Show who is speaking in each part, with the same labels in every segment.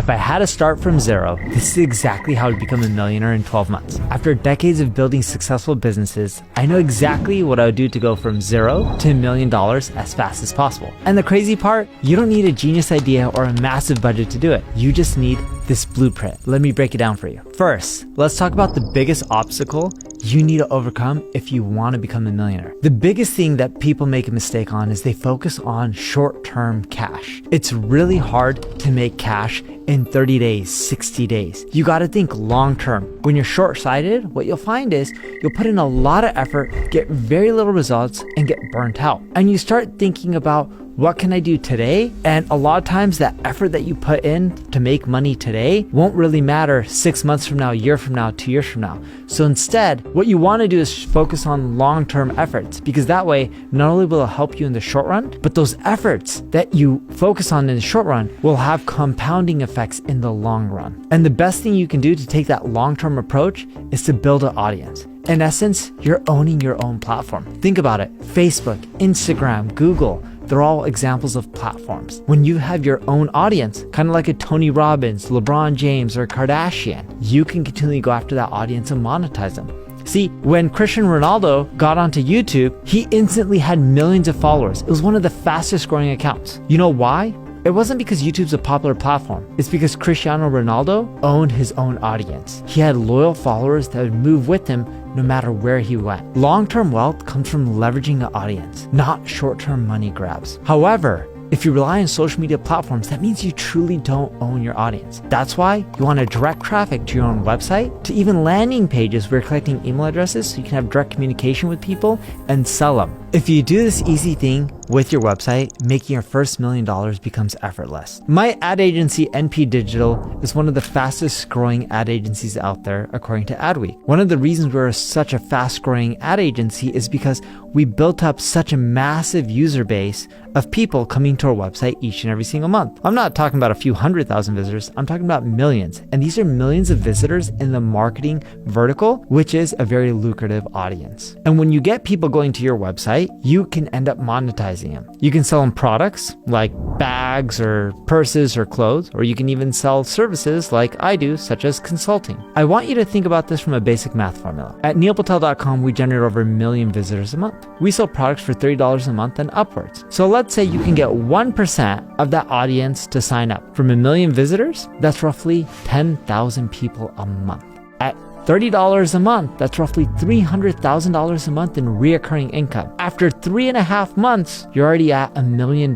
Speaker 1: If I had to start from zero, this is exactly how I'd become a millionaire in 12 months. After decades of building successful businesses, I know exactly what I would do to go from zero to $1 million as fast as possible. And the crazy part, you don't need a genius idea or a massive budget to do it. You just need this blueprint. Let me break it down for you. First, let's talk about the biggest obstacle you need to overcome if you want to become a millionaire. The biggest thing that people make a mistake on is they focus on short-term cash. It's really hard to make cash in 30 days, 60 days. You got to think long-term. When you're short-sighted, what you'll find is you'll put in a lot of effort, get very little results, and get burnt out. And you start thinking about, what can I do today? And a lot of times that effort that you put in to make money today won't really matter 6 months from now, a year from now, 2 years from now. So instead, what you want to do is focus on long-term efforts, because that way, not only will it help you in the short run, but those efforts that you focus on in the short run will have compounding effects in the long run. And the best thing you can do to take that long-term approach is to build an audience. In essence, you're owning your own platform. Think about it. Facebook, Instagram, Google, they're all examples of platforms. When you have your own audience, kind of like a Tony Robbins, LeBron James, or Kardashian, you can continually go after that audience and monetize them. See, when Cristiano Ronaldo got onto YouTube, he instantly had millions of followers. It was one of the fastest growing accounts. You know why? It wasn't because YouTube's a popular platform. It's because Cristiano Ronaldo owned his own audience. He had loyal followers that would move with him no matter where he went. Long-term wealth comes from leveraging an audience, not short-term money grabs. However, if you rely on social media platforms, that means you truly don't own your audience. That's why you want to direct traffic to your own website, to even landing pages where you're collecting email addresses so you can have direct communication with people and sell them. If you do this easy thing with your website, making your first $1 million becomes effortless. My ad agency, NP Digital, is one of the fastest growing ad agencies out there, according to Adweek. One of the reasons we're such a fast growing ad agency is because we built up such a massive user base of people coming to our website each and every single month. I'm not talking about a few 100,000 visitors, I'm talking about millions. And these are millions of visitors in the marketing vertical, which is a very lucrative audience. And when you get people going to your website, you can end up monetizing them. You can sell them products like bags or purses or clothes, or you can even sell services like I do, such as consulting. I want you to think about this from a basic math formula. At neilpatel.com, we generate over 1 million visitors a month. We sell products for $30 a month and upwards. So let's say you can get 1% of that audience to sign up. From 1 million visitors, that's roughly 10,000 people a month. At $30 a month, that's roughly $300,000 a month in reoccurring income. After 3.5 months, you're already at $1 million,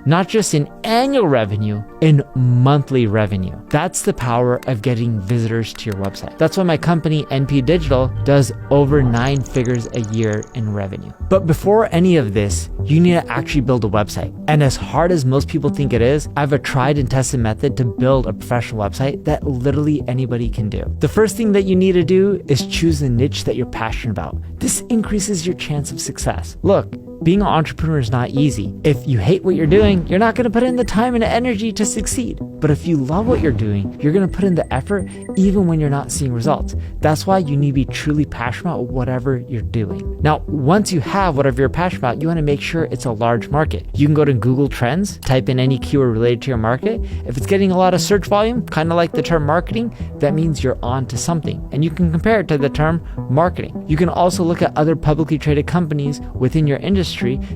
Speaker 1: not just in annual revenue, in monthly revenue. That's the power of getting visitors to your website. That's why my company, NP Digital, does over 9 figures a year in revenue. But before any of this, you need to actually build a website. And as hard as most people think it is, I have a tried and tested method to build a professional website that literally anybody can do. The first thing that you need to do is choose a niche that you're passionate about. This increases your chance of success. Look, being an entrepreneur is not easy. If you hate what you're doing, you're not going to put in the time and energy to succeed. But if you love what you're doing, you're going to put in the effort even when you're not seeing results. That's why you need to be truly passionate about whatever you're doing. Now, once you have whatever you're passionate about, you want to make sure it's a large market. You can go to Google Trends, type in any keyword related to your market. If it's getting a lot of search volume, kind of like the term marketing, that means you're on to something. And you can compare it to the term marketing. You can also look at other publicly traded companies within your industry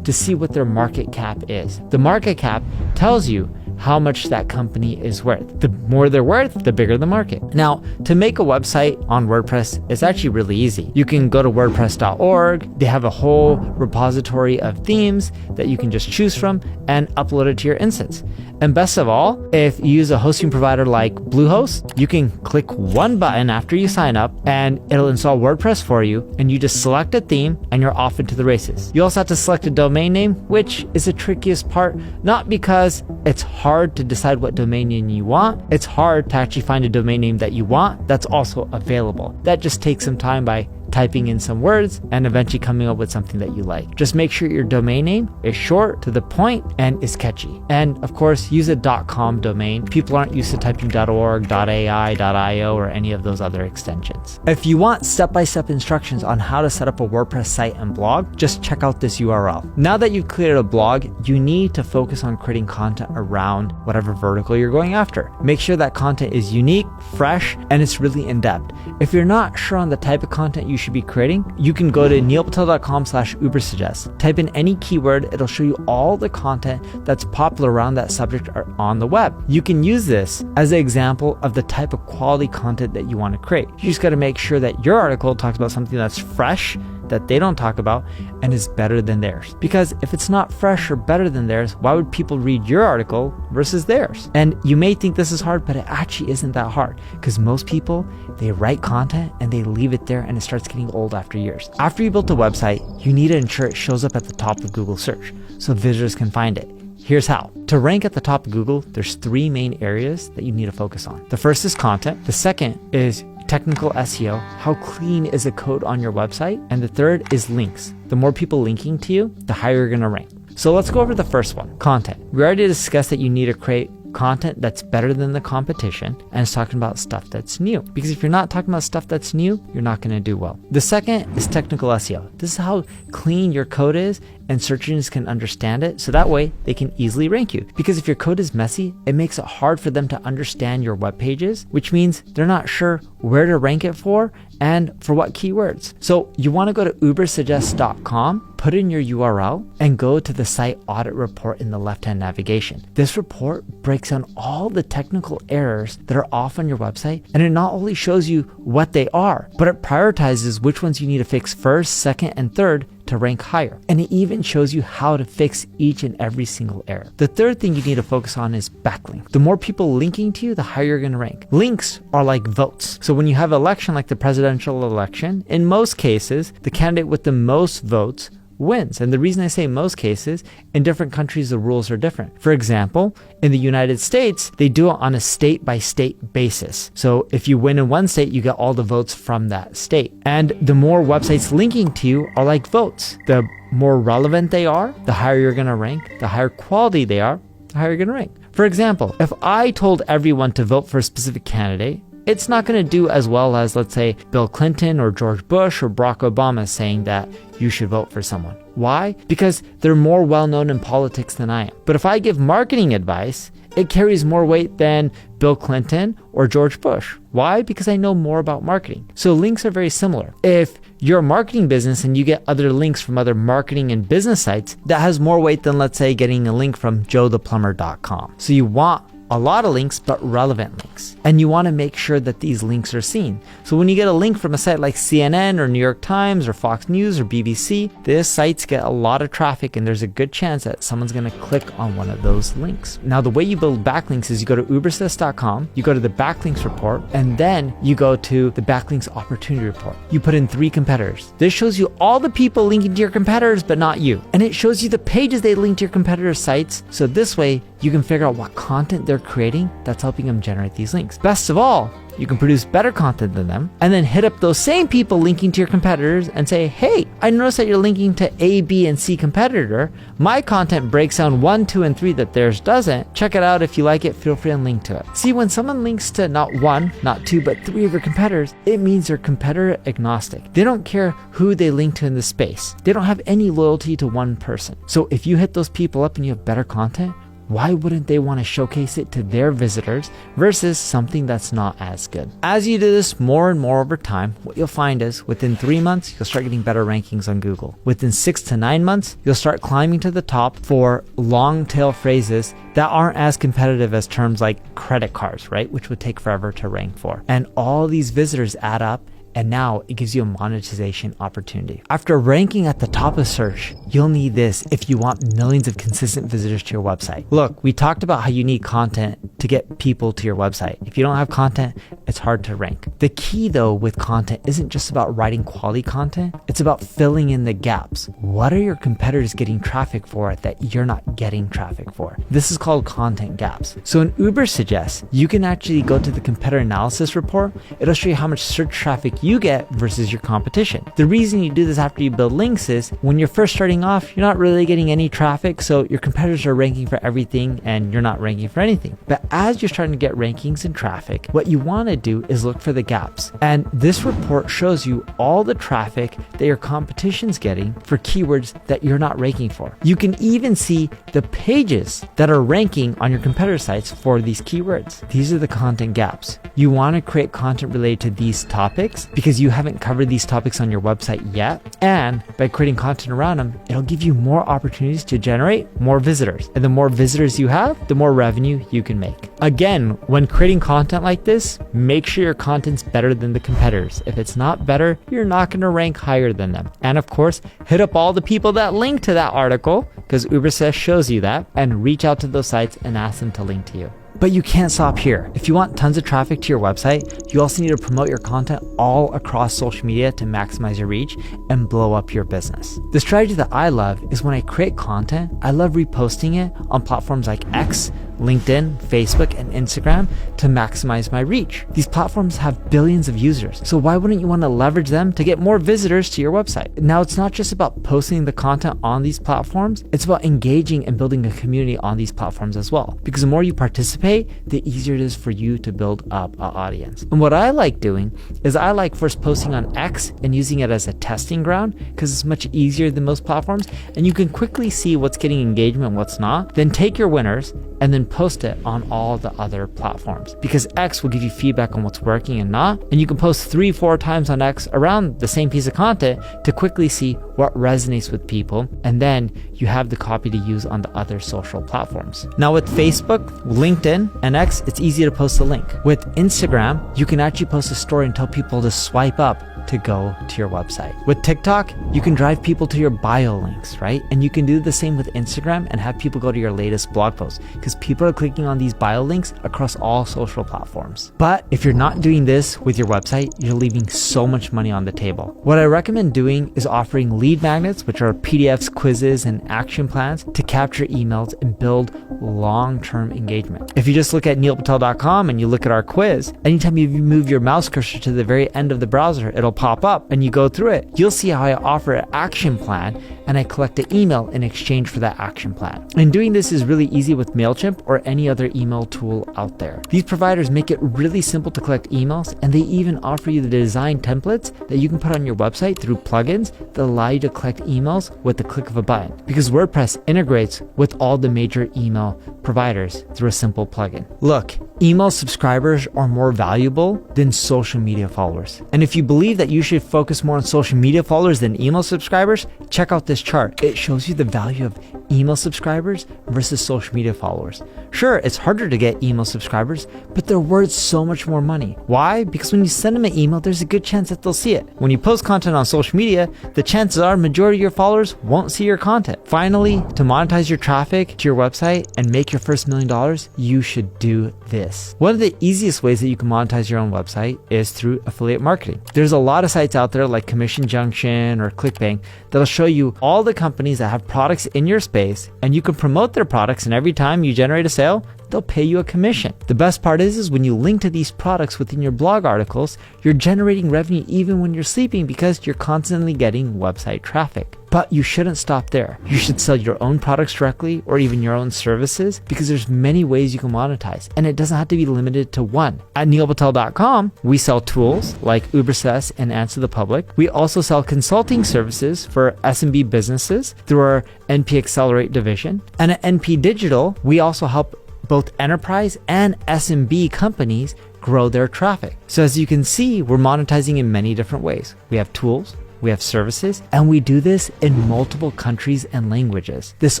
Speaker 1: to see what their market cap is. The market cap tells you how much that company is worth. The more they're worth, the bigger the market. Now, to make a website on WordPress, it's actually really easy. You can go to wordpress.org. They have a whole repository of themes that you can just choose from and upload it to your instance. And best of all, if you use a hosting provider like Bluehost, you can click one button after you sign up and it'll install WordPress for you, and you just select a theme and you're off into the races. You also have to select a domain name, which is the trickiest part, not because it's hard to decide what domain name you want. It's hard to actually find a domain name that you want that's also available. That just takes some time by typing in some words, and eventually coming up with something that you like. Just make sure your domain name is short, to the point, and is catchy. And of course, use a .com domain. People aren't used to typing .org, .ai, .io, or any of those other extensions. If you want step-by-step instructions on how to set up a WordPress site and blog, just check out this URL. Now that you've created a blog, you need to focus on creating content around whatever vertical you're going after. Make sure that content is unique, fresh, and it's really in-depth. If you're not sure on the type of content you should be creating, you can go to neilpatel.com/ubersuggest. Type in any keyword, it'll show you all the content that's popular around that subject on the web. You can use this as an example of the type of quality content that you want to create. You just got to make sure that your article talks about something that's fresh, that they don't talk about, and is better than theirs. Because if it's not fresh or better than theirs, why would people read your article versus theirs? And you may think this is hard, but it actually isn't that hard, because most people, they write content and they leave it there and it starts getting old after years. After you built a website, you need to ensure it shows up at the top of Google search so visitors can find it. Here's how. To rank at the top of Google, there's 3 main areas that you need to focus on. The first is content. The second is technical SEO. How clean is the code on your website? And the third is links. The more people linking to you, the higher you're going to rank. So let's go over the first one, content. We already discussed that you need to create content that's better than the competition, and it's talking about stuff that's new. Because if you're not talking about stuff that's new, you're not going to do well. The second is technical SEO. This is how clean your code is and search engines can understand it, so that way they can easily rank you. Because if your code is messy, it makes it hard for them to understand your web pages, which means they're not sure where to rank it for and for what keywords. So you want to go to ubersuggest.com, put in your URL, and go to the site audit report in the left-hand navigation. This report breaks down all the technical errors that are off on your website, and it not only shows you what they are, but it prioritizes which ones you need to fix first, second, and third to rank higher. And it even shows you how to fix each and every single error. The third thing you need to focus on is backlink. The more people linking to you, the higher you're going to rank. Links are like votes. So when you have an election like the presidential election, in most cases, the candidate with the most votes wins. And the reason I say most cases, in different countries, the rules are different. For example, in the United States, they do it on a state-by-state basis. So if you win in one state, you get all the votes from that state. And the more websites linking to you are like votes. The more relevant they are, the higher you're going to rank. The higher quality they are, the higher you're going to rank. For example, if I told everyone to vote for a specific candidate, it's not going to do as well as, let's say, Bill Clinton or George Bush or Barack Obama saying that you should vote for someone. Why? Because they're more well-known in politics than I am. But if I give marketing advice, it carries more weight than Bill Clinton or George Bush. Why? Because I know more about marketing. So links are very similar. If you're a marketing business and you get other links from other marketing and business sites, that has more weight than, let's say, getting a link from joetheplumber.com. So you want a lot of links, but relevant links. And you want to make sure that these links are seen. So when you get a link from a site like CNN or New York Times or Fox News or BBC, these sites get a lot of traffic and there's a good chance that someone's going to click on one of those links. Now, the way you build backlinks is you go to ubersuggest.com, you go to the backlinks report, and then you go to the backlinks opportunity report. You put in 3 competitors. This shows you all the people linking to your competitors, but not you. And it shows you the pages they link to your competitors' sites. So this way you can figure out what content they're creating that's helping them generate these links. Best of all, you can produce better content than them and then hit up those same people linking to your competitors and say, hey, I noticed that you're linking to A, B, and C competitor. My content breaks down 1, 2, and 3 that theirs doesn't. Check it out. If you like it, feel free and link to it. See, when someone links to not 1, not 2, but 3 of your competitors, it means they're competitor agnostic. They don't care who they link to in the space. They don't have any loyalty to one person. So if you hit those people up and you have better content, why wouldn't they want to showcase it to their visitors versus something that's not as good? As you do this more and more over time, what you'll find is within 3 months, you'll start getting better rankings on Google. Within 6 to 9 months, you'll start climbing to the top for long tail phrases that aren't as competitive as terms like credit cards, right? Which would take forever to rank for. And all these visitors add up, and now it gives you a monetization opportunity. After ranking at the top of search, you'll need this if you want millions of consistent visitors to your website. Look, we talked about how you need content to get people to your website. If you don't have content, it's hard to rank. The key though with content isn't just about writing quality content, it's about filling in the gaps. What are your competitors getting traffic for that you're not getting traffic for? This is called content gaps. So in Uber suggests, you can actually go to the competitor analysis report. It'll show you how much search traffic you get versus your competition. The reason you do this after you build links is when you're first starting off, you're not really getting any traffic, so your competitors are ranking for everything and you're not ranking for anything. But as you're starting to get rankings and traffic, what you want to do is look for the gaps. And this report shows you all the traffic that your competition's getting for keywords that you're not ranking for. You can even see the pages that are ranking on your competitor sites for these keywords. These are the content gaps. You want to create content related to these topics because you haven't covered these topics on your website yet. And by creating content around them, it'll give you more opportunities to generate more visitors. And the more visitors you have, the more revenue you can make. Again, when creating content like this, make sure your content's better than the competitors. If it's not better, you're not going to rank higher than them. And of course, hit up all the people that link to that article because UberSuggest shows you that, and reach out to those sites and ask them to link to you. But you can't stop here. If you want tons of traffic to your website, you also need to promote your content all across social media to maximize your reach and blow up your business. The strategy that I love is when I create content, I love reposting it on platforms like X, LinkedIn, Facebook, and Instagram to maximize my reach. These platforms have billions of users, so why wouldn't you want to leverage them to get more visitors to your website? Now, it's not just about posting the content on these platforms, it's about engaging and building a community on these platforms as well. Because the more you participate, the easier it is for you to build up an audience. And what I like doing is I like first posting on X and using it as a testing ground because it's much easier than most platforms and you can quickly see what's getting engagement and what's not. Then take your winners and then post it on all the other platforms because X will give you feedback on what's working and not. And you can post 3-4 times on X around the same piece of content to quickly see what resonates with people. And then you have the copy to use on the other social platforms. Now with Facebook, LinkedIn, and X, it's easy to post a link. With Instagram, you can actually post a story and tell people to swipe up to go to your website. With TikTok, you can drive people to your bio links, right? And you can do the same with Instagram and have people go to your latest blog post because people are clicking on these bio links across all social platforms. But if you're not doing this with your website, you're leaving so much money on the table. What I recommend doing is offering lead magnets, which are PDFs, quizzes, and action plans to capture emails and build long-term engagement. If you just look at neilpatel.com and you look at our quiz, anytime you move your mouse cursor to the very end of the browser, it'll pop up and you go through it. You'll see how I offer an action plan and I collect an email in exchange for that action plan. And doing this is really easy with MailChimp or any other email tool out there. These providers make it really simple to collect emails and they even offer you the design templates that you can put on your website through plugins that allow you to collect emails with the click of a button because WordPress integrates with all the major email providers through a simple plugin. Look, email subscribers are more valuable than social media followers. And if you believe that you should focus more on social media followers than email subscribers, check out this chart. It shows you the value of email subscribers versus social media followers. Sure, it's harder to get email subscribers, but they're worth so much more money. Why? Because when you send them an email, there's a good chance that they'll see it. When you post content on social media, the chances are majority of your followers won't see your content. Finally, to monetize your traffic to your website and make your first $1 million, you should do this. One of the easiest ways that you can monetize your own website is through affiliate marketing. There's a lot of sites out there like Commission Junction or ClickBank that'll show you all the companies that have products in your space and you can promote their products, and every time you generate a sale, they'll pay you a commission. The best part is when you link to these products within your blog articles, you're generating revenue even when you're sleeping because you're constantly getting website traffic. But you shouldn't stop there. You should sell your own products directly or even your own services because there's many ways you can monetize and it doesn't have to be limited to one. At neilpatel.com, we sell tools like UberSuggest and Answer the Public. We also sell consulting services for SMB businesses through our NP Accelerate division. And at NP Digital, we also help both enterprise and SMB companies grow their traffic. So as you can see, we're monetizing in many different ways. We have tools, we have services, and we do this in multiple countries and languages. This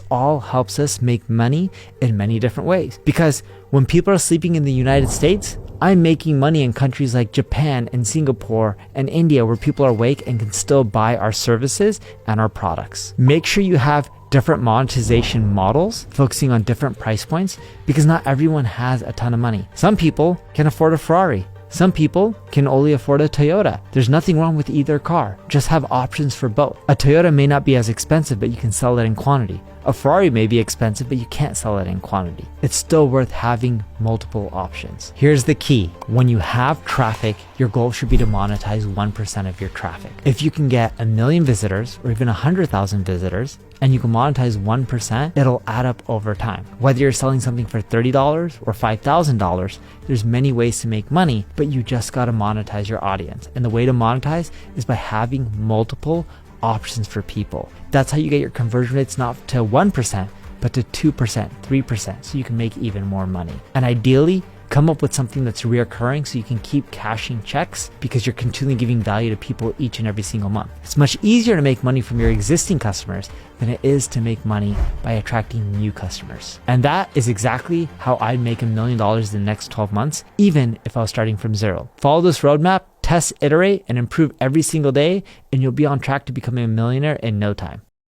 Speaker 1: all helps us make money in many different ways because when people are sleeping in the United States, I'm making money in countries like Japan and Singapore and India where people are awake and can still buy our services and our products. Make sure you have different monetization models focusing on different price points because not everyone has a ton of money. Some people can afford a Ferrari. Some people can only afford a Toyota. There's nothing wrong with either car. Just have options for both. A Toyota may not be as expensive, but you can sell it in quantity. A Ferrari may be expensive, but you can't sell it in quantity. It's still worth having multiple options. Here's the key. When you have traffic, your goal should be to monetize 1% of your traffic. If you can get 1 million visitors or even 100,000 visitors, and you can monetize 1%, it'll add up over time. Whether you're selling something for $30 or $5,000, there's many ways to make money, but you just gotta monetize your audience. And the way to monetize is by having multiple options for people. That's how you get your conversion rates not to 1%, but to 2%, 3%, so you can make even more money. And ideally, come up with something that's reoccurring so you can keep cashing checks because you're continually giving value to people each and every single month. It's much easier to make money from your existing customers than it is to make money by attracting new customers. And that is exactly how I'd make $1 million in the next 12 months, even if I was starting from zero. Follow this roadmap, test, iterate, and improve every single day, and you'll be on track to becoming a millionaire in no time.